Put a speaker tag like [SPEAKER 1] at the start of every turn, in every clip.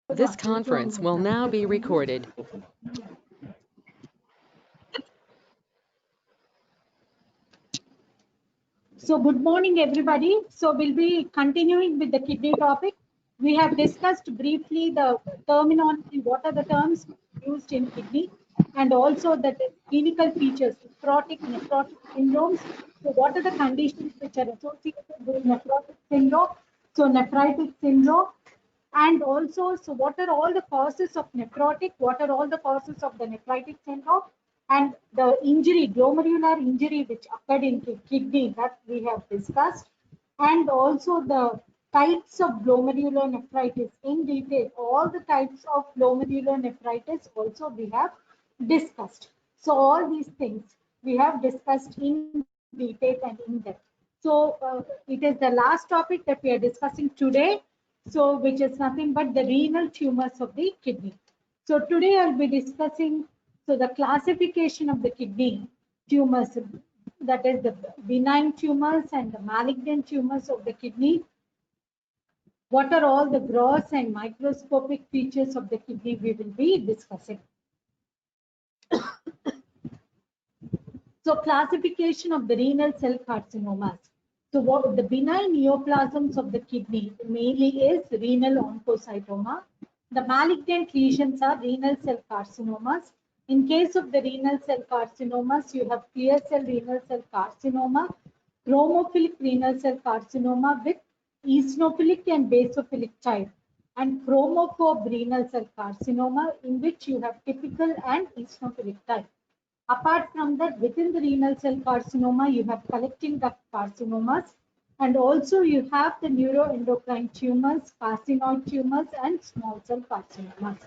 [SPEAKER 1] This conference will now be recorded.
[SPEAKER 2] So good morning, everybody. So we'll be continuing with the kidney topic. We have discussed briefly the terminology, what are the terms used in kidney, and also the clinical features, nephrotic syndromes. So what are the conditions which are associated with nephrotic syndrome? So nephritic syndrome. And also, so what are all the causes of nephrotic? What are all the causes of the nephritic syndrome? And the injury, glomerular injury, which occurred in kidney that we have discussed. And also the types of glomerulonephritis in detail. All the types of glomerulonephritis also we have discussed. So all these things we have discussed in detail and in depth. So it is the last topic that we are discussing today. So which is nothing but the renal tumors of the kidney. So today I'll be discussing the classification of the kidney tumors, that is the benign tumors and the malignant tumors of the kidney. What are all the gross and microscopic features of the kidney we will be discussing. So classification of the renal cell carcinomas. So what the benign neoplasms of the kidney mainly is renal oncocytoma. The malignant lesions are renal cell carcinomas. In case of the renal cell carcinomas, you have clear cell renal cell carcinoma, chromophilic renal cell carcinoma with eosinophilic and basophilic type, and chromophobe renal cell carcinoma, in which you have typical and eosinophilic type. Apart from that, within the renal cell carcinoma, you have collecting duct carcinomas, and also you have the neuroendocrine tumors, carcinoid tumors, and small cell carcinomas.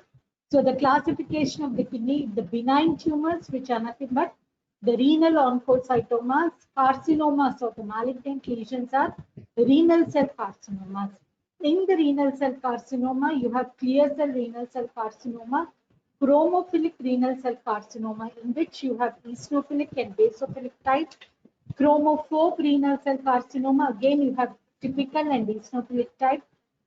[SPEAKER 2] So the classification of the kidney, the benign tumors, which are nothing but the renal oncocytomas, carcinomas or the malignant lesions are renal cell carcinomas. In the renal cell carcinoma, you have clear cell renal cell carcinoma, chromophilic renal cell carcinoma, in which you have eosinophilic and basophilic type. Chromophobe renal cell carcinoma, again you have typical and eosinophilic type.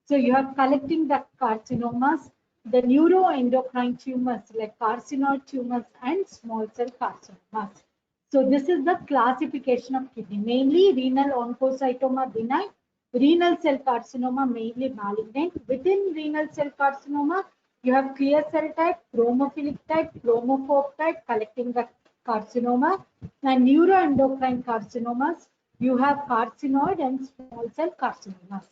[SPEAKER 2] So you have collecting duct carcinomas, the neuroendocrine tumors like carcinoid tumors and small cell carcinomas. So this is the classification of kidney, mainly renal oncocytoma benign, renal cell carcinoma mainly malignant. Within renal cell carcinoma, you have clear cell type, chromophilic type, chromophobe type, collecting the carcinoma, and neuroendocrine carcinomas, you have carcinoid and small cell carcinomas.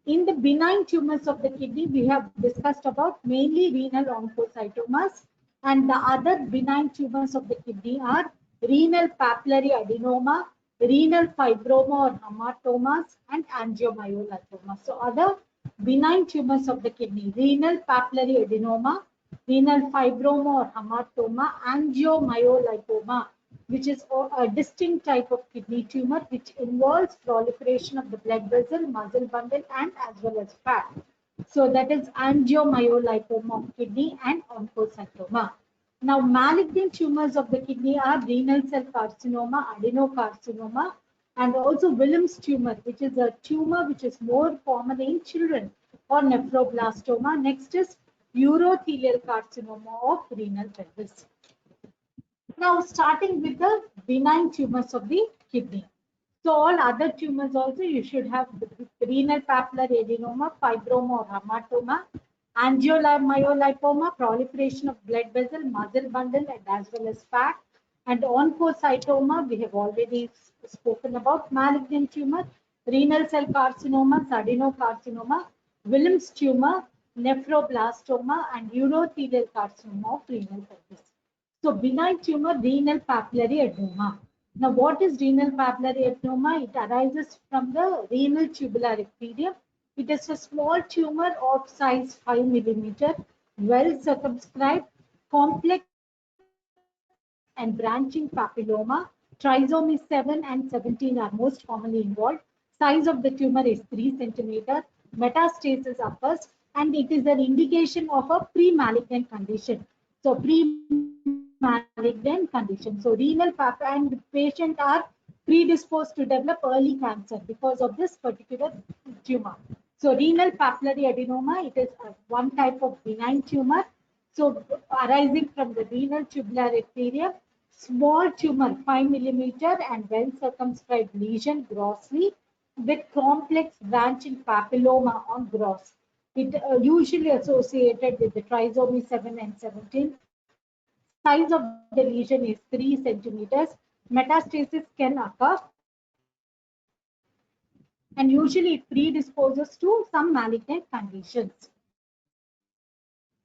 [SPEAKER 2] In the benign tumors of the kidney, we have discussed about mainly renal oncocytomas, and the other benign tumors of the kidney are renal papillary adenoma, renal fibroma or hematomas, and angiomyolipoma. So other benign tumors of the kidney, renal papillary adenoma, renal fibroma or hematoma, angiomyolipoma, which is a distinct type of kidney tumor which involves proliferation of the blood vessel, muscle bundle, and as well as fat. So that is angiomyolipoma of kidney and oncocytoma. Now, malignant tumors of the kidney are renal cell carcinoma, adenocarcinoma, and also Wilms tumor, which is a tumor which is more common in children, or nephroblastoma. Next is urothelial carcinoma of renal pelvis. Now, starting with the benign tumors of the kidney. So, all other tumors also you should have renal papillary adenoma, fibroma or hematoma, angiomyolipoma, proliferation of blood vessel, muscle bundle, and as well as fat. And oncocytoma, we have already spoken about. Malignant tumor, renal cell carcinoma, adenocarcinoma, Wilms tumor, nephroblastoma, and urothelial carcinoma of renal pelvis. So benign tumor, renal papillary adenoma. Now what is renal papillary adenoma? It arises from the renal tubular epithelium. It is a small tumor of size 5 millimeter, well circumscribed, complex and branching papilloma. Trisomy 7 and 17 are most commonly involved. Size of the tumor is 3 centimeter. Metastasis occurs, and it is an indication of a pre-malignant condition. So pre-malignant condition. So renal and patient are predisposed to develop early cancer because of this particular tumor. So So renal papillary adenoma, it is one type of benign tumor. So arising from the renal tubular epithelium, small tumor 5 millimeter and well circumscribed lesion grossly with complex branching papilloma on gross. It usually associated with the trisomy 7 and 17. Size of the lesion is 3 centimeters. Metastasis can occur and usually it predisposes to some malignant conditions.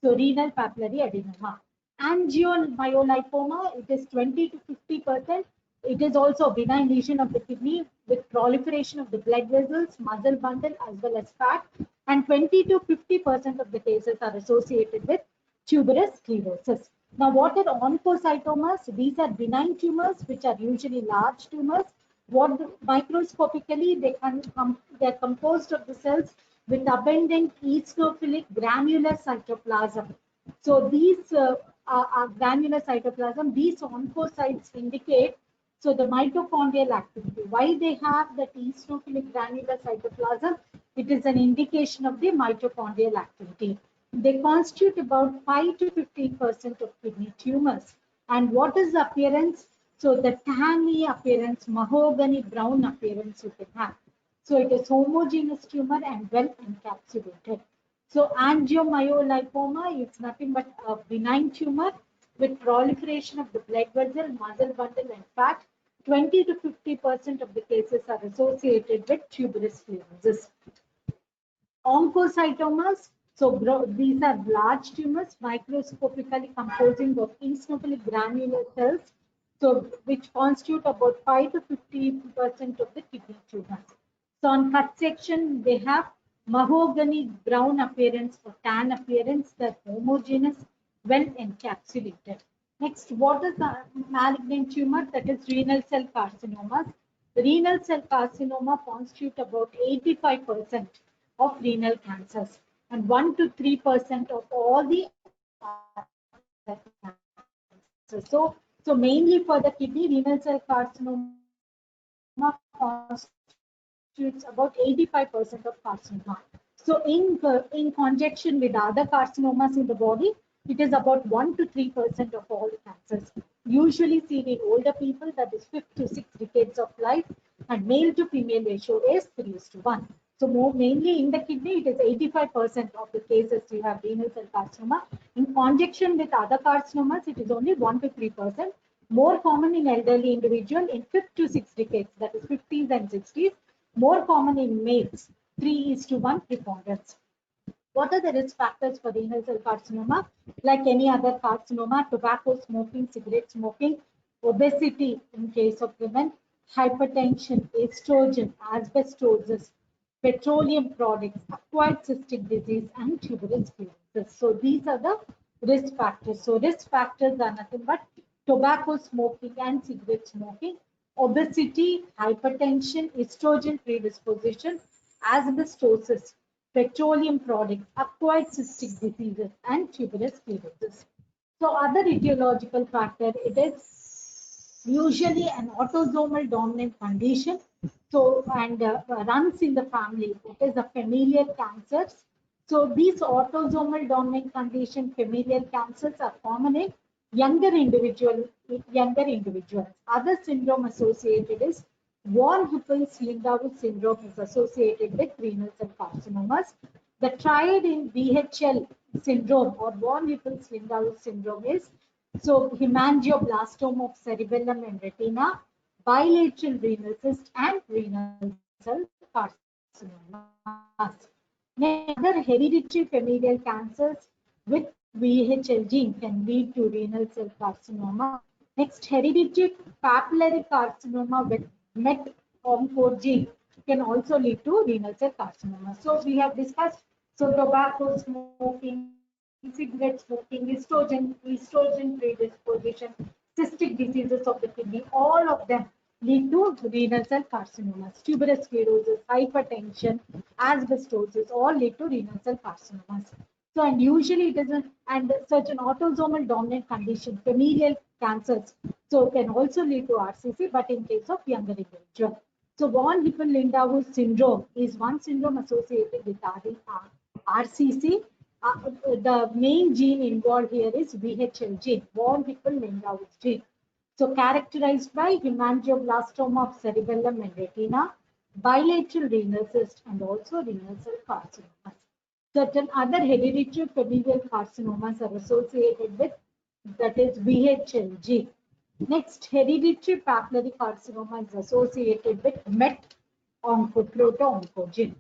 [SPEAKER 2] So renal papillary adenoma. Angiomyolipoma, it is 20 to 50%. It is also a benign lesion of the kidney with proliferation of the blood vessels, muscle bundle, as well as fat. And 20 to 50% of the cases are associated with tuberous sclerosis. Now, what are oncocytomas? These are benign tumors, which are usually large tumors. What microscopically they're composed of the cells with abundant eosinophilic granular cytoplasm. So these are granular cytoplasm. These oncocytes indicate so the mitochondrial activity. Why they have that eosinophilic granular cytoplasm? It is an indication of the mitochondrial activity. They constitute about 5 to 15% of kidney tumors. And what is the appearance? So the tanny appearance, mahogany brown appearance you can have. So it is homogeneous tumor and well encapsulated. So angiomyolipoma is nothing but a benign tumor with proliferation of the blood vessel, muscle bundle, and fat. 20 to 50% of the cases are associated with tuberous sclerosis. Oncocytomas, so these are large tumors microscopically composing of eosinophilic granular cells, so which constitute about 5 to 50% of the kidney tumors. So on cut section, they have mahogany brown appearance or tan appearance, they're homogeneous, well encapsulated. Next, what is the malignant tumor? That is renal cell carcinomas. The renal cell carcinoma constitute about 85% of renal cancers and 1 to 3% of all the cancers. So mainly for the kidney, renal cell carcinoma constitutes about 85% of carcinoma. So in conjunction with other carcinomas in the body, it is about 1 to 3% of all the cancers. Usually seen in older people, that is 5 to 6 decades of life, and male to female ratio is 3:1. So more mainly in the kidney, it is 85% of the cases you have renal cell carcinoma. In conjunction with other carcinomas, it is only 1 to 3%. More common in elderly individual in 5 to 6 decades, that is 50s and 60s. More common in males, 3:1 preponderance. What are the risk factors for renal cell carcinoma? Like any other carcinoma, tobacco smoking, cigarette smoking, obesity in case of women, hypertension, estrogen, asbestosis, petroleum products, acquired cystic disease, and tuberous sclerosis. So these are the risk factors. So risk factors are nothing but tobacco smoking and cigarette smoking, obesity, hypertension, estrogen predisposition, asbestosis, petroleum products, acquired cystic diseases, and tuberous sclerosis. So other etiological factor, it is usually an autosomal dominant condition. So and runs in the family. It is a familial cancers. So these autosomal dominant condition familial cancers are common in younger individuals. Other syndrome associated is von Hippel-Lindau syndrome is associated with renal cell carcinomas. The triad in VHL syndrome or von Hippel-Lindau syndrome is so hemangioblastoma of cerebellum and retina, bilateral renal cyst, and renal cell carcinomas. Next, other hereditary familial cancers with VHL gene can lead to renal cell carcinoma. Next, hereditary papillary carcinoma with MET ONCO gene can also lead to renal cell carcinoma. So we have discussed so tobacco smoking, cigarette smoking, estrogen predisposition, cystic diseases of the kidney, all of them lead to renal cell carcinomas. Tuberous sclerosis, hypertension, asbestosis, all lead to renal cell carcinomas. So, and usually it isn't, and such an autosomal dominant condition, familial cancers, so can also lead to RCC, but in case of younger individual. So von Hippel-Lindau syndrome is one syndrome associated with RCC. The main gene involved here is VHL gene, von Hippel-Lindau gene. So characterized by hemangioblastoma of cerebellum and retina, bilateral renal cyst, and also renal cell carcinomas. Certain other hereditary familial carcinomas are associated with, that is VHL gene. Next, hereditary papillary carcinoma is associated with MET oncoproto-oncogene.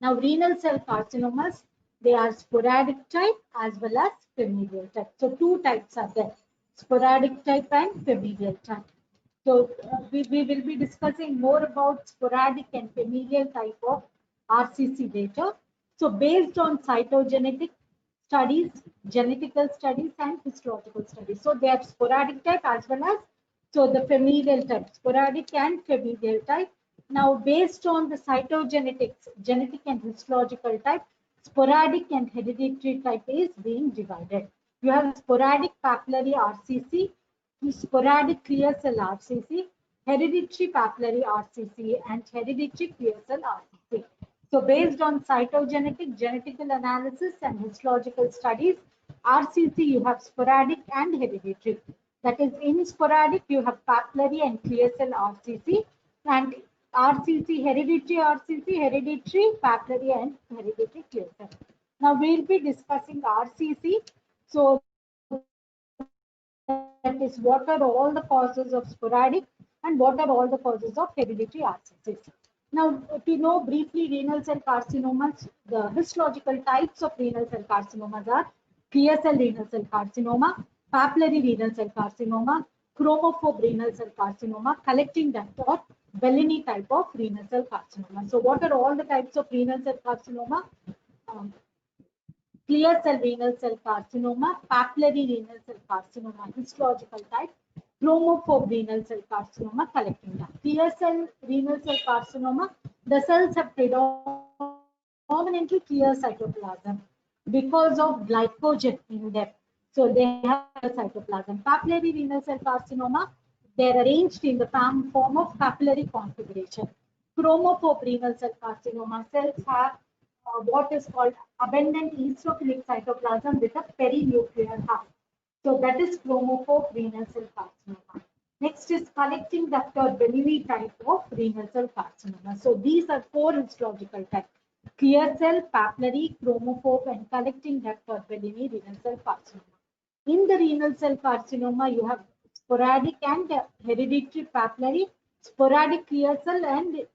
[SPEAKER 2] Now, renal cell carcinomas, they are sporadic type as well as familial type. So, two types are there, sporadic type and familial type. So, we will be discussing more about sporadic and familial type of RCC data. So, based on cytogenetic studies, genetical studies, and histological studies. So, they are sporadic type as well as the familial type, sporadic and familial type. Now, based on the cytogenetics, genetic and histological type, sporadic and hereditary type is being divided. You have sporadic papillary RCC, sporadic clear cell RCC, hereditary papillary RCC, and hereditary clear cell RCC. So based on cytogenetic, genetical analysis, and histological studies, RCC you have sporadic and hereditary. That is, in sporadic you have papillary and clear cell RCC, and RCC, hereditary, papillary, and hereditary clear cell. Now we'll be discussing RCC. So that is, what are all the causes of sporadic and what are all the causes of hereditary RCC. Now, to know briefly renal cell carcinomas, the histological types of renal cell carcinomas are clear cell renal cell carcinoma, papillary renal cell carcinoma, chromophobe renal cell carcinoma, collecting duct or Bellini type of renal cell carcinoma. So, what are all the types of renal cell carcinoma? Clear cell renal cell carcinoma, papillary renal cell carcinoma, histological type, chromophobe renal cell carcinoma, collecting duct. Clear cell renal cell carcinoma, the cells have predominantly clear cytoplasm because of glycogen in them. So they have cytoplasm. Papillary renal cell carcinoma, they are arranged in the form of papillary configuration. Chromophobe renal cell carcinoma, cells have what is called abundant eosinophilic cytoplasm with a perinuclear hub. So that is chromophobe renal cell carcinoma. Next is collecting duct or Bellini type of renal cell carcinoma. So these are four histological types: clear cell, papillary, chromophobe, and collecting duct or Bellini renal cell carcinoma. In the renal cell carcinoma, you have sporadic and hereditary papillary, sporadic clear cell, and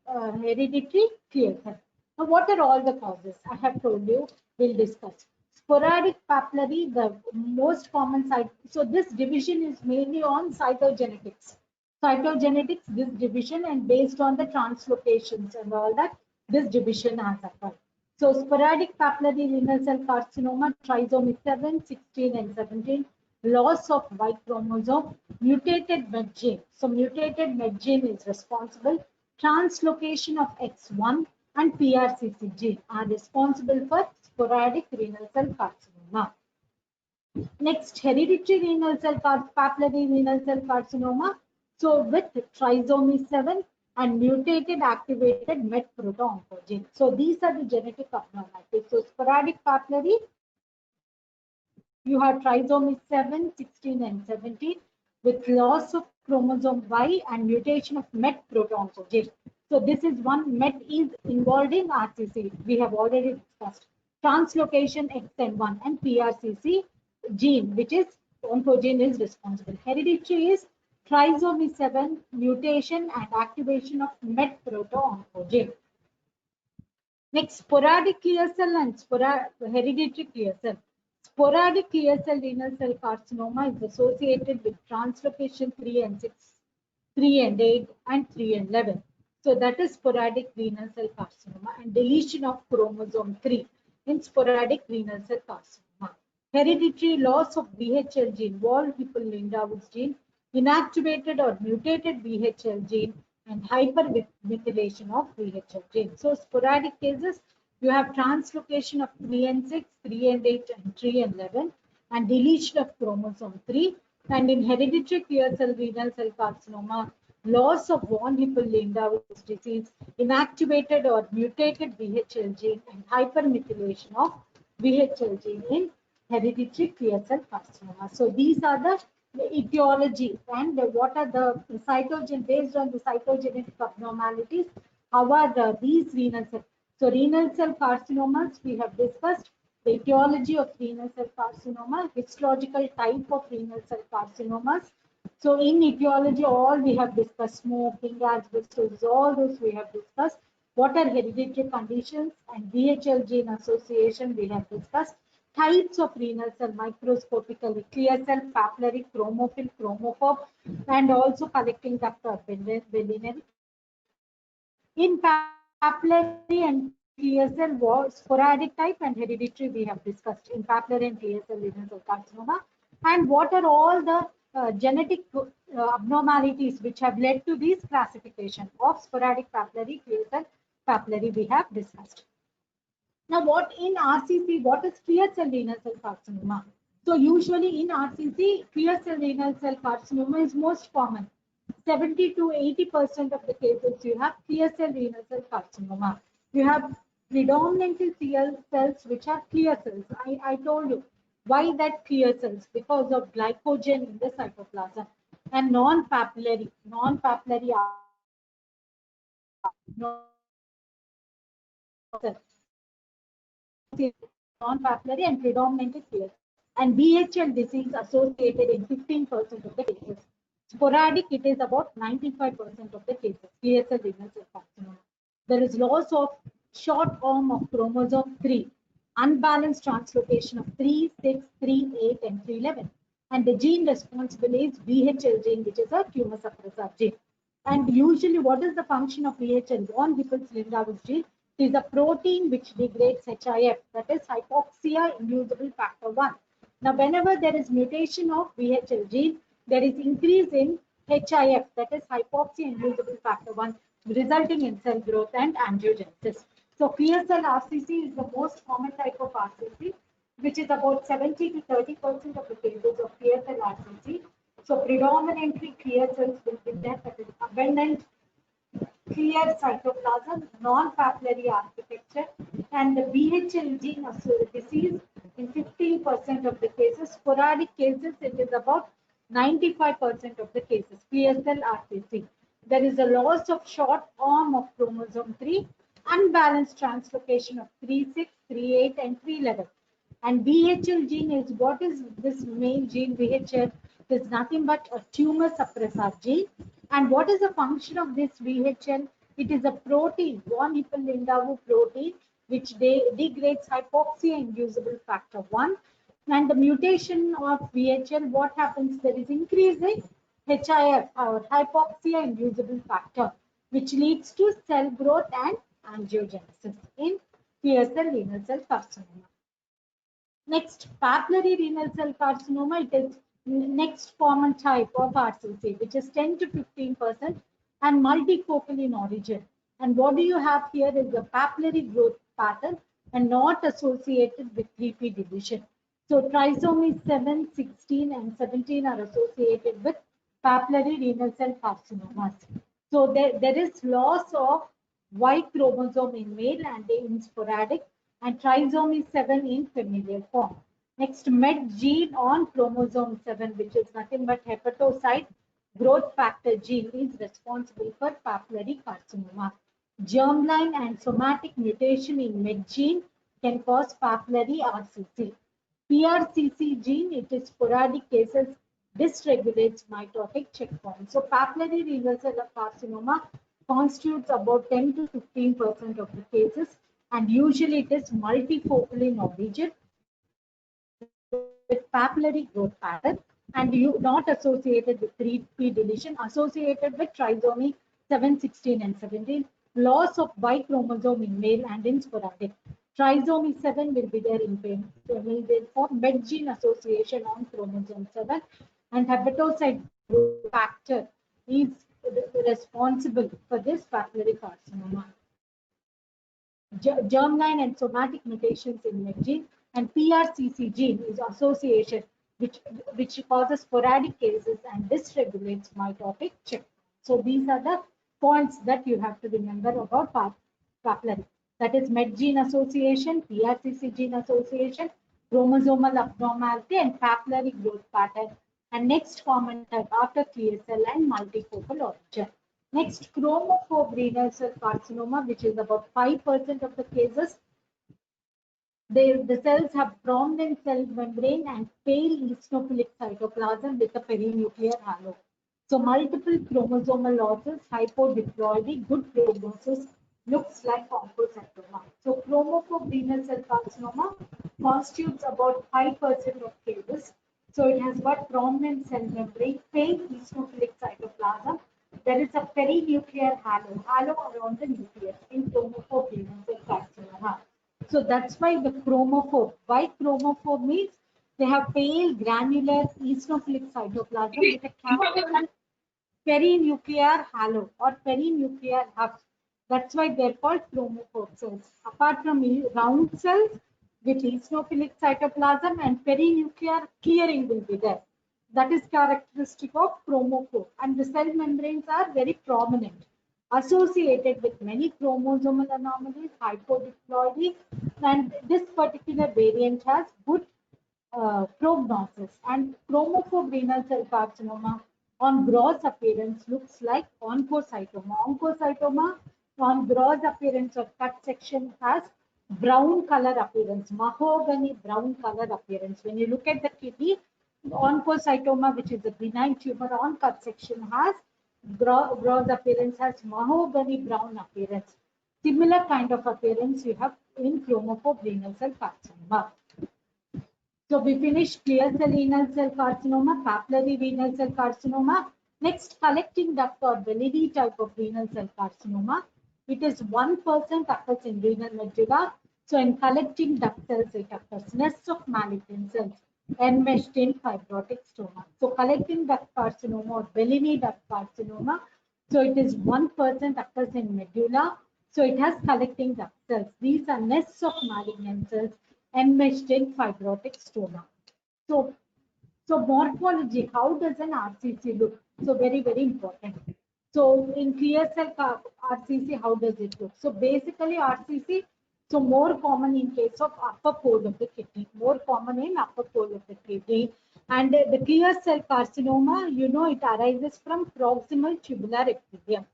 [SPEAKER 2] hereditary clear cell. Now, what are all the causes? I have told you, we'll discuss. Sporadic papillary, the most common site. So this division is mainly on cytogenetics. Cytogenetics, this division, and based on the translocations and all that, this division has occurred. So sporadic papillary renal cell carcinoma, trisomy 7, 16, and 17, loss of Y chromosome, mutated MET gene. So mutated MET gene is responsible. Translocation of X1 and PRCC gene are responsible for sporadic renal cell carcinoma. Next, hereditary renal cell papillary renal cell carcinoma. So with trisomy 7 and mutated activated MET proto-oncogene. So these are the genetic abnormalities. So sporadic papillary, you have trisomy 7, 16, and 17 with loss of chromosome Y and mutation of MET proto-oncogene. So this is one. MET is involved in RCC. We have already discussed. Translocation XN1 and PRCC gene, which is oncogene, is responsible. Hereditary is trisomy 7 mutation and activation of MET proto-oncogene. Next, sporadic clear cell and hereditary clear cell. Sporadic clear cell renal cell carcinoma is associated with translocation 3 and 6, 3 and 8, and 3 and 11. So that is sporadic renal cell carcinoma, and deletion of chromosome 3 in sporadic renal cell carcinoma. Hereditary loss of VHL gene, von Hippel-Lindau gene, inactivated or mutated VHL gene, and hypermethylation of VHL gene. So sporadic cases, you have translocation of 3 and 6, 3 and 8, and 3 and 11, and deletion of chromosome 3. And in hereditary clear cell renal cell carcinoma, loss of von Hippel-Lindau disease, inactivated or mutated VHL gene, and hypermethylation of VHL gene in hereditary clear cell carcinoma. So these are the etiology and what are the cytogen based on the cytogenetic abnormalities. How are these renal cell? So renal cell carcinomas we have discussed. The etiology of renal cell carcinoma, histological type of renal cell carcinomas. So in etiology, all we have discussed, smoking, asbestos, all those we have discussed. What are hereditary conditions and VHL gene association we have discussed. Types of renal cell microscopically, clear cell, papillary, chromophil, chromophobe, and also collecting duct or biliary. In papillary and clear cell was sporadic type and hereditary we have discussed in papillary and clear cell renal cell carcinoma. And what are all the genetic abnormalities which have led to these classification of sporadic papillary, clear cell, papillary we have discussed. Now, what in RCC, what is clear cell renal cell carcinoma? So, usually in RCC, clear cell renal cell carcinoma is most common. 70 to 80% of the cases you have clear cell renal cell carcinoma. You have predominantly cell cells which are clear cells. I told you why that clear cells, because of glycogen in the cytoplasm, and non-papillary non-papillary and predominantly clear. And VHL disease associated in 15% of the cases. Sporadic, it is about 95% of the cases, clear cell renal cell carcinoma. There is loss of short arm of chromosome 3, unbalanced translocation of 3, 6, 3, 8, and 311. And the gene responsible is VHL gene, which is a tumor suppressor gene. And usually, what is the function of VHL? Von Hippel-Lindau gene is a protein which degrades HIF, that is hypoxia inducible factor 1. Now, whenever there is mutation of VHL gene, there is increase in HIF, that is hypoxia inducible factor 1, resulting in cell growth and angiogenesis. So, clear cell RCC is the most common type of RCC, which is about 70 to 30% of the cases of clear cell RCC. So, predominantly clear cells will be there, that is abundant clear cytoplasm, non-papillary architecture, and the VHL gene disease in 15% of the cases. Sporadic cases, it is about 95% of the cases, clear cell RCC. There is a loss of short arm of chromosome 3, unbalanced translocation of 3, 6, 3, 8, and 3, 11. And VHL gene is, what is this main gene VHL? It is nothing but a tumor suppressor gene. And what is the function of this VHL? It is a protein, von Hippel-Lindau protein, which degrades hypoxia inducible factor 1. And the mutation of VHL, what happens? There is increase in HIF or hypoxia inducible factor, which leads to cell growth and angiogenesis in clear cell renal cell carcinoma. Next, papillary renal cell carcinoma, it is next common type of RCC, which is 10 to 15% and multifocal in origin. And what do you have here is a papillary growth pattern and not associated with 3p deletion. So trisomy 7, 16, and 17 are associated with papillary renal cell carcinomas. So there is loss of Y chromosome in male and in sporadic, and trisomy 7 in familial form. Next, MET gene on chromosome 7, which is nothing but hepatocyte growth factor gene, is responsible for papillary carcinoma. Germline and somatic mutation in MET gene can cause papillary RCC. PRCC gene, it is sporadic cases, dysregulates mitotic checkpoint. So papillary renal cell carcinoma constitutes about 10 to 15% of the cases, and usually it is multifocal in origin with papillary growth pattern, and not associated with 3p deletion, associated with trisomy 7, 16, and 17, loss of Y chromosome in male and in sporadic. Trisomy 7 will be there in female form, MET gene association on chromosome 7, and hepatocyte growth factor is responsible for this papillary carcinoma. Germline and somatic mutations in MET gene, and PRCC gene is association which causes sporadic cases and dysregulates mitotic checkpoint. So these are the points that you have to remember about papillary. That is Met gene association, PRCC gene association, chromosomal abnormality, and papillary growth pattern. And next common type after clear cell and multifocal origin. Next, chromophobe renal cell carcinoma, which is about 5% of the cases. The cells have prominent cell membrane and pale eosinophilic cytoplasm with a perinuclear halo. So multiple chromosomal losses, hypodiploidy, good prognosis, looks like oncocytoma. So chromophobe renal cell carcinoma constitutes about 5% of cases. So it has got prominent cell membrane, pale eosinophilic cytoplasm. There is a perinuclear halo around the nucleus in chromophobe renal cell carcinoma. So that's why the chromophobe. Why chromophobe means they have pale granular eosinophilic cytoplasm with a capital perinuclear halo or perinuclear hub. That's why they're called chromophobe cells. Apart from round cells with eosinophilic cytoplasm and perinuclear clearing will be there. That is characteristic of chromophobe, and the cell membranes are very prominent, associated with many chromosomal anomalies, hypodiploidy, and this particular variant has good prognosis. And chromophobe renal cell carcinoma on gross appearance looks like oncocytoma. Oncocytoma on gross appearance or cut section has brown color appearance, mahogany brown color appearance. When you look at the kidney, oncocytoma, which is a benign tumor on cut section, has gross appearance, has mahogany brown appearance. Similar kind of appearance you have in chromophobe renal cell carcinoma. So we finished clear cell renal cell carcinoma, papillary renal cell carcinoma. Next, collecting duct or Bellini type of renal cell carcinoma. It is 1% occurs in renal medulla. So in collecting duct cells, it occurs nests of malignant cells enmeshed in fibrotic stoma. So collecting duct carcinoma or Bellini duct carcinoma. So it is 1% occurs in medulla. So it has collecting duct cells. These are nests of malignant cells enmeshed in fibrotic stoma. So morphology, how does an RCC look? So very, very important. So in clear cell RCC, how does it look? So basically RCC, so more common in case of upper pole of the kidney, more common in upper pole of the kidney. And the clear cell carcinoma, you know, it arises from proximal tubular epithelium.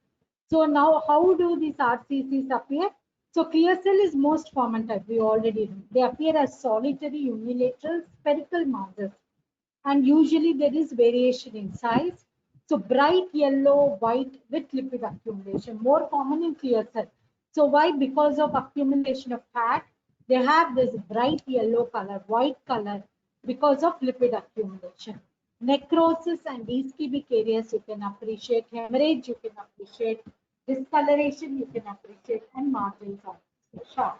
[SPEAKER 2] So now how do these RCCs appear? So clear cell is most common type, we already know. They appear as solitary unilateral spherical masses, and usually there is variation in size. So bright yellow, white with lipid accumulation, more common in clear cell. So why? Because of accumulation of fat, they have this bright yellow color, white color, because of lipid accumulation. Necrosis and ischemic areas you can appreciate, hemorrhage you can appreciate, discoloration you can appreciate, and margins are sharp.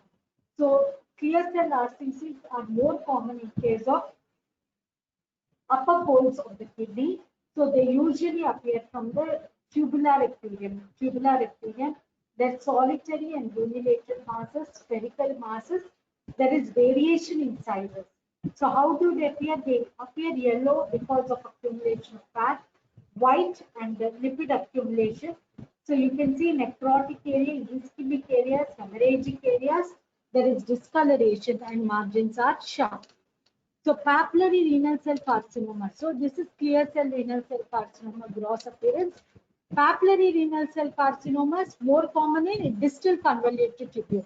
[SPEAKER 2] So clear cell RCCs are more common in case of upper poles of the kidney. So they usually appear from the tubular epithelium. Tubular epithelium, they're solitary and unilateral masses, spherical masses. There is variation in sizes. So how do they appear? They appear yellow because of accumulation of fat, white and lipid accumulation. So you can see necrotic area, ischemic areas, hemorrhagic areas. There is discoloration and margins are sharp. So papillary renal cell carcinoma. So this is clear cell renal cell carcinoma gross appearance. Papillary renal cell carcinoma is more common in distal convoluted tubule.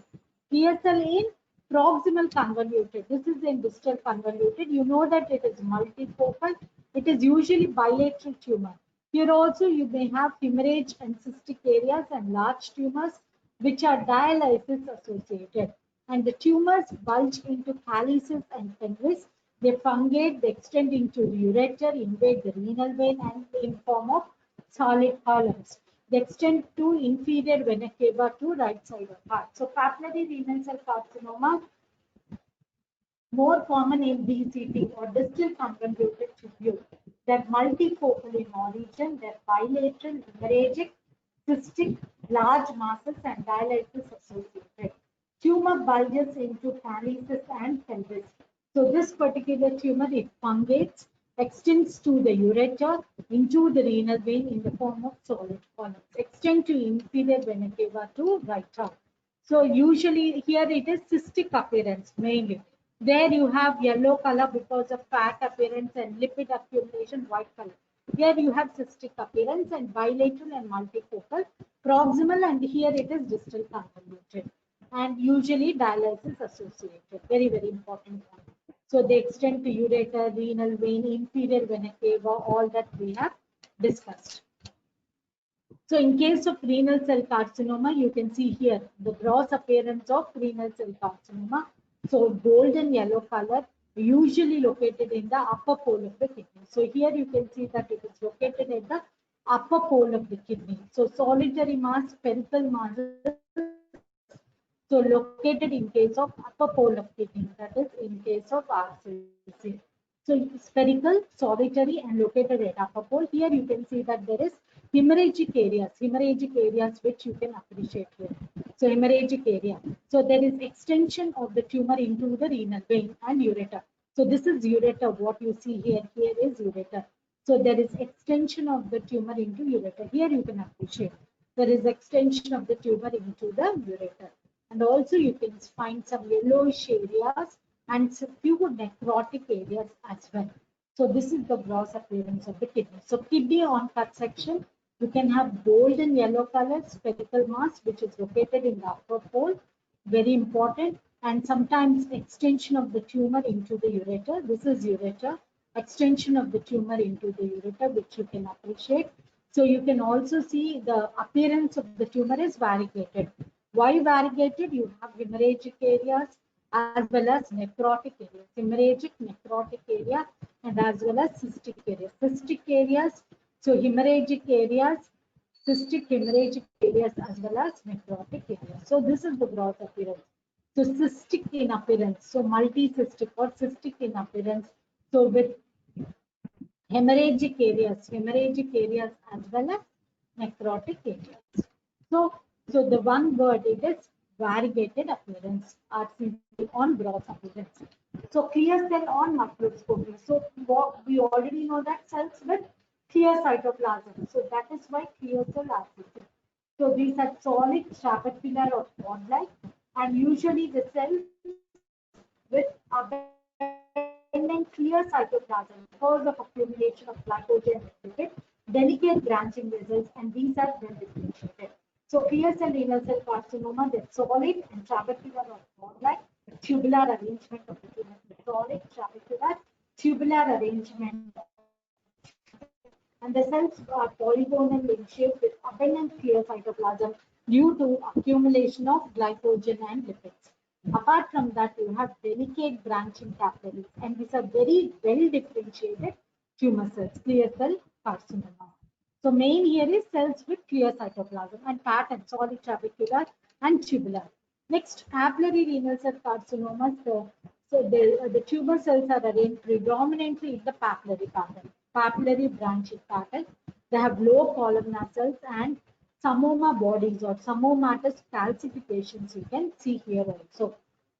[SPEAKER 2] Clear cell in proximal convoluted. This is in distal convoluted. You know that it is multifocal. It is usually bilateral tumor. Here also you may have hemorrhage and cystic areas and large tumors which are dialysis associated. And the tumors bulge into calyces and pelvis. They fungate, they extend into the ureter, invade the renal vein, and in form of solid columns. They extend to inferior vena cava to right side of heart. So papillary renal cell carcinoma, more common in DCT or distal convoluted tubule. They're multifocal in origin, they're bilateral, hemorrhagic, cystic, large masses, and dialysis associated. Tumor bulges into calyces and pelvis. So this particular tumor, it fungates, extends to the ureter into the renal vein in the form of solid columns, extend to inferior vena cava to right heart. So usually here it is cystic appearance mainly. There you have yellow color because of fat appearance and lipid accumulation, white color. Here you have cystic appearance and bilateral and multifocal, proximal, and here it is distal convoluted. And usually dialysis associated. Very, very important one. So they extend to ureter, renal vein, inferior vena cava, all that we have discussed. So in case of renal cell carcinoma, you can see here the gross appearance of renal cell carcinoma. So golden yellow color, usually located in the upper pole of the kidney. So here you can see that it is located at the upper pole of the kidney. So solitary mass, spherical masses, so located in case of upper pole of kidney, that is in case of RCC. So spherical, solitary, and located at upper pole. Here you can see that there is hemorrhagic areas which you can appreciate here. So hemorrhagic area. So there is extension of the tumor into the renal vein and ureter. So this is ureter. What you see here, here is ureter. So there is extension of the tumor into ureter. Here you can appreciate there is extension of the tumor into the ureter. And also you can find some yellowish areas and few necrotic areas as well. So this is the gross appearance of the kidney. So kidney on cut section, you can have golden yellow color spherical mass which is located in the upper pole, very important, and sometimes extension of the tumor into the ureter. This is ureter, extension of the tumor into the ureter, which you can appreciate. So you can also see the appearance of the tumor is variegated. Why variegated? You have hemorrhagic areas as well as necrotic areas. Hemorrhagic, necrotic area, and as well as cystic areas. Cystic areas, so hemorrhagic areas, cystic hemorrhagic areas as well as necrotic areas. So this is the gross appearance. So cystic in appearance, so multicystic or cystic in appearance. So with hemorrhagic areas as well as necrotic areas. So the one word it is variegated appearance, RCC on gross appearance. So clear cell on microscopy. So we already know that cells with clear cytoplasm. So that is why clear cell RCC. So these are solid trabecular or pod-like, and usually the cells with abundant clear cytoplasm because of accumulation of glycogen and lipid, delicate branching vessels, and these are well differentiated. So clear cell renal cell carcinoma, the solid and trabecular or pod-like tubular arrangement of the tumor, solid trabecular tubular arrangement, and the cells are polygonal in shape with abundant clear cytoplasm due to accumulation of glycogen and lipids. Apart from that, you have delicate branching capillaries, and these are very well differentiated tumor cells, clear cell carcinoma. So main here is cells with clear cytoplasm and pattern, solid trabecular and tubular. Next, papillary renal cell carcinomas. The tumor cells are arranged predominantly in the papillary pattern, papillary branching pattern. They have low columnar cells and psammoma bodies or psammomatous calcifications you can see here also.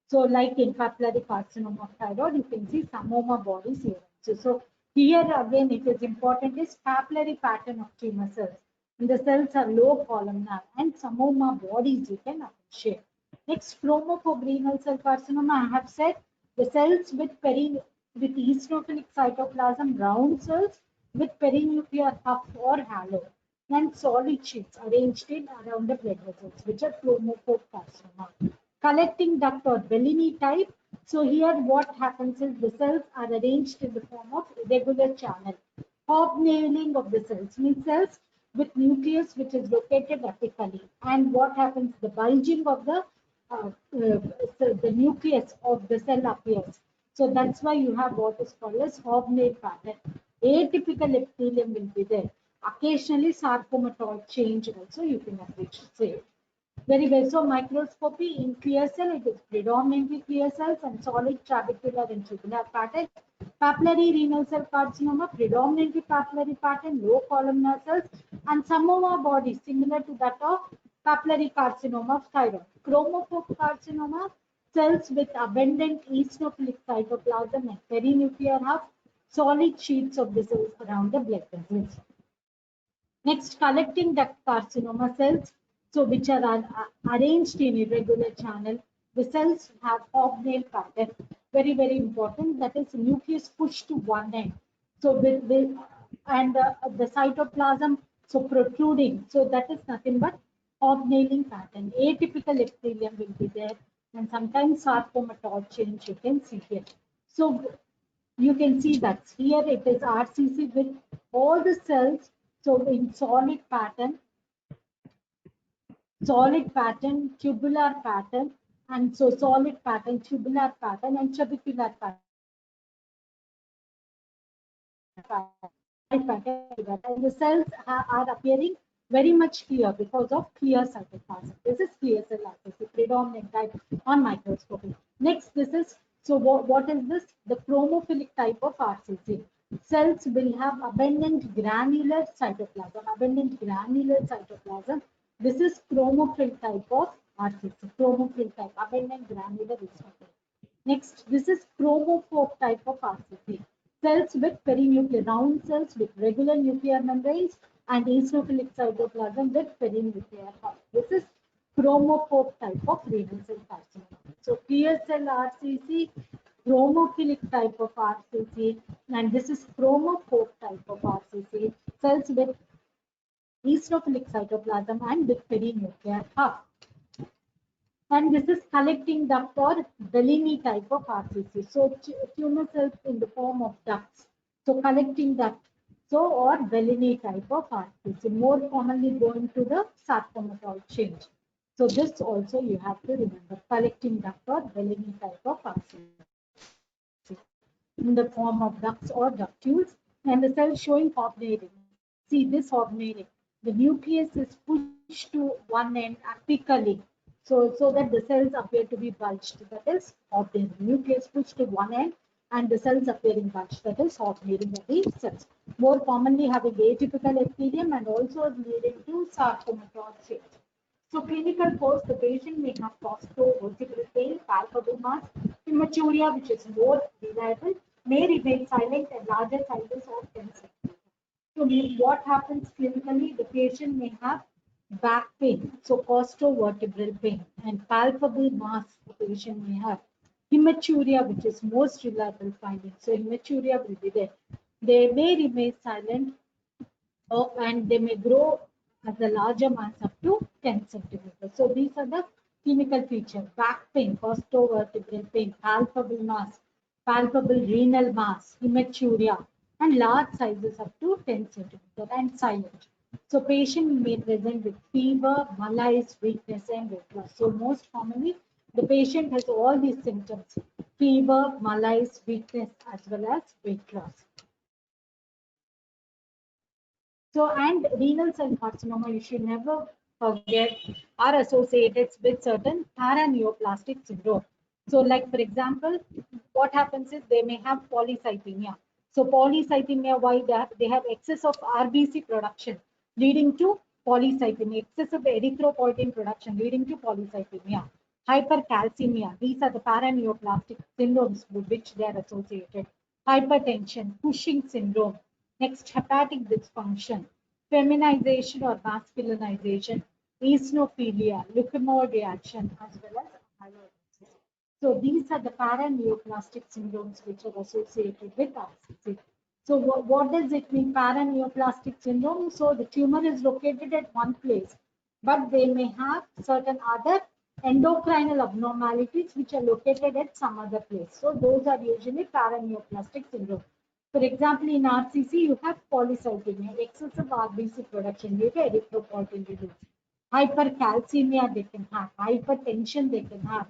[SPEAKER 2] So like in papillary carcinoma of thyroid, you can see psammoma bodies here. So here again it is important is papillary pattern of tumor cells. And the cells are low columnar and psammoma bodies you can appreciate. Next, chromophobe renal cell carcinoma, I have said the cells with eosinophilic cytoplasm, round cells with perinuclear puff or halo, and solid sheets arranged in around the blood vessels, which are chromophobe carcinoma. Collecting duct or Bellini type. So here what happens is the cells are arranged in the form of irregular channel. Hobnailing of the cells means cells with nucleus which is located apically. And what happens? The bulging of the nucleus of the cell appears. So that's why you have what is called as hobnail pattern. Atypical epithelium will be there. Occasionally sarcomatoid change also you can appreciate. Very well. So microscopy in clear cell, it is predominantly clear cells and solid trabecular and tubular pattern. Papillary renal cell carcinoma, predominantly papillary pattern, low columnar cells, and psammoma body similar to that of papillary carcinoma of thyroid. Chromophobe carcinoma, cells with abundant eosinophilic cytoplasm and perinuclear hub, solid sheets of the cells around the blood vessels. Next, collecting duct carcinoma cells, so which are arranged in irregular channel. The cells have hobnail pattern, very, very important. That is, nucleus pushed to one end. So and the cytoplasm so protruding. So that is nothing but hobnailing pattern. Atypical epithelium will be there, and sometimes sarcomatous change you can see here. So you can see that here it is RCC with all the cells. So in solid pattern, tubular pattern, and so solid pattern, tubular pattern, and trabecular pattern. And the cells are appearing very much clear because of clear cytoplasm. This is clear cell RCC, predominant type on microscopy. Next, this is, so what is this? The chromophilic type of RCC. Cells will have abundant granular cytoplasm. This is chromophil type of RCC. Chromophil type, abundant granular cytoplasm. Next, this is chromophobe type of RCC. Cells with perinuclear, round cells with regular nuclear membranes, and eosinophilic cytoplasm with perinuclear hub. This is chromophobe type of renal cell carcinoma. So clear cell RCC, chromophilic type of RCC, and this is chromophobe type of RCC. Cells with eosinophilic cytoplasm and with perinuclear hub. And this is collecting duct or Bellini type of RCC. So tumor cells in the form of ducts. So collecting duct. So or Bellini type of RCC. More commonly going to the sarcomatous change. So this also you have to remember. Collecting duct or Bellini type of RCC in the form of ducts or ductules, and the cell showing hobnailing. See this hobnailing. The nucleus is pushed to one end apically. So that the cells appear to be bulged. That is hobnailing. Nucleus pushed to one end and the cells appearing bulged. That is hobnailing of the cells. More commonly having atypical epithelium and also leading to sarcomatous change. So clinical course, the patient may have costo-vertebral pain, palpable mass, hematuria, which is more reliable, may remain silent and larger sizes of 10 cm. So what happens clinically? The patient may have back pain, so costo-vertebral pain, and palpable mass the patient may have. Hematuria, which is most reliable finding. So hematuria will be there. They may remain silent and they may grow as a larger mass up to 10 centimeters. So these are the clinical features: back pain, costo-vertebral pain, palpable mass, palpable renal mass, hematuria, and large sizes up to 10 centimeters and silent. So patient may present with fever, malaise, weakness, and weight loss. So most commonly, the patient has all these symptoms: fever, malaise, weakness, as well as weight loss. So, and renal cell carcinoma, you should never forget, are associated with certain paraneoplastic syndrome. So, like for example, what happens is they may have polycythemia. So, polycythemia, why they have excess of RBC production, leading to polycythemia, excess of erythropoietin production, leading to polycythemia. Hypercalcemia, these are the paraneoplastic syndromes with which they are associated. Hypertension, Cushing syndrome. Next, hepatic dysfunction, feminization or masculinization, eosinophilia, leukemoid reaction, as well as amyloidosis. So these are the paraneoplastic syndromes which are associated with RCC. So what does it mean, paraneoplastic syndrome? So the tumor is located at one place, but they may have certain other endocrinal abnormalities which are located at some other place. So those are usually paraneoplastic syndrome. For example, in RCC, you have polycythemia, excessive RBC production due to erythropoietin release. Hypercalcemia they can have, hypertension they can have,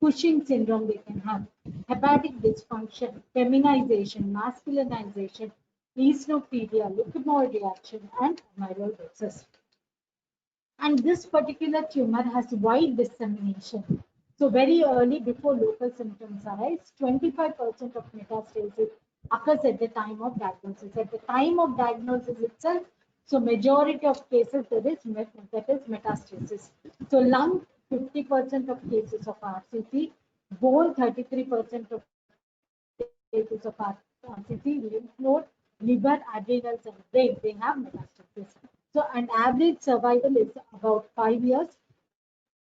[SPEAKER 2] Cushing syndrome they can have, hepatic dysfunction, feminization, masculinization, eosinophilia, leukemoid reaction, and amyloidosis. And this particular tumor has wide dissemination. So very early, before local symptoms arise, 25% of metastasis occurs at the time of diagnosis. At the time of diagnosis itself, so majority of cases that is metastasis. So lung, 50% of cases of RCC, bone, 33% of cases of RCC, lymph node, liver, adrenals, and brain, they have metastasis. So, and average survival is about 5 years.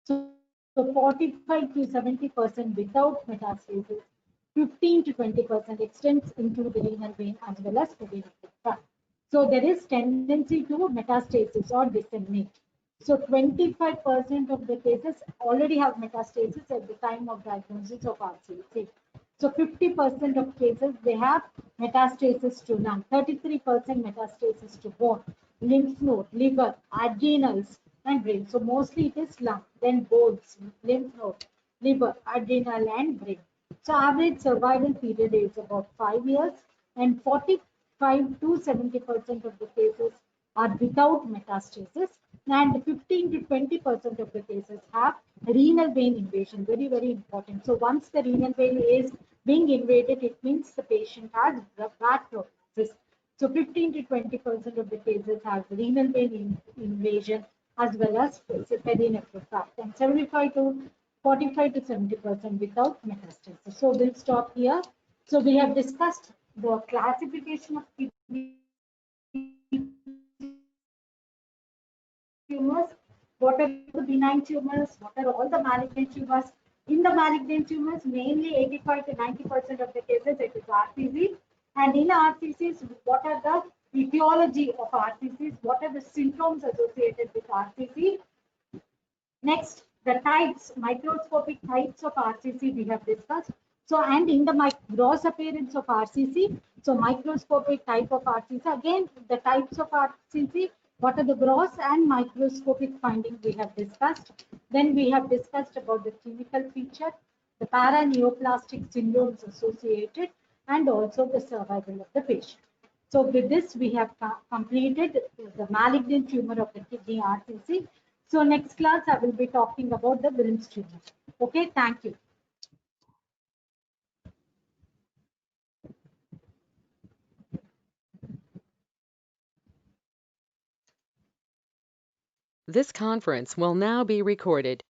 [SPEAKER 2] So 45 to 70% without metastasis, 15 to 20% extends into the renal vein as well as the renal tract. So there is tendency to metastasis or disseminate. So 25% of the cases already have metastasis at the time of diagnosis of RCC. So 50% of cases, they have metastasis to lung, 33% metastasis to bone, lymph node, liver, adrenals, and brain. So mostly it is lung, then bones, lymph node, liver, adrenal, and brain. So average survival period is about 5 years, and 45 to 70% of the cases are without metastasis, and 15 to 20% of the cases have renal vein invasion. Very, very important. So once the renal vein is being invaded, it means the patient has bad prognosis. So 15 to 20% of the cases have renal vein invasion as well as perinephrotract, and 75 to 45 to 70% without metastasis. So we'll stop here. So we have discussed the classification of kidney tumors, what are the benign tumors, what are all the malignant tumors. In the malignant tumors, mainly 85 to 90% of the cases it is RCC. And in RCCs, what are the etiology of RCCs? What are the symptoms associated with RCC? Next, the types, microscopic types of RCC we have discussed. So, and in the gross appearance of RCC, so microscopic type of RCC, again, the types of RCC, what are the gross and microscopic findings we have discussed. Then we have discussed about the clinical feature, the paraneoplastic syndromes associated, and also the survival of the patient. So with this, we have completed the malignant tumor of the kidney, RCC. So next class, I will be talking about the Wilms tumor. Okay, thank you.
[SPEAKER 1] This conference will now be recorded.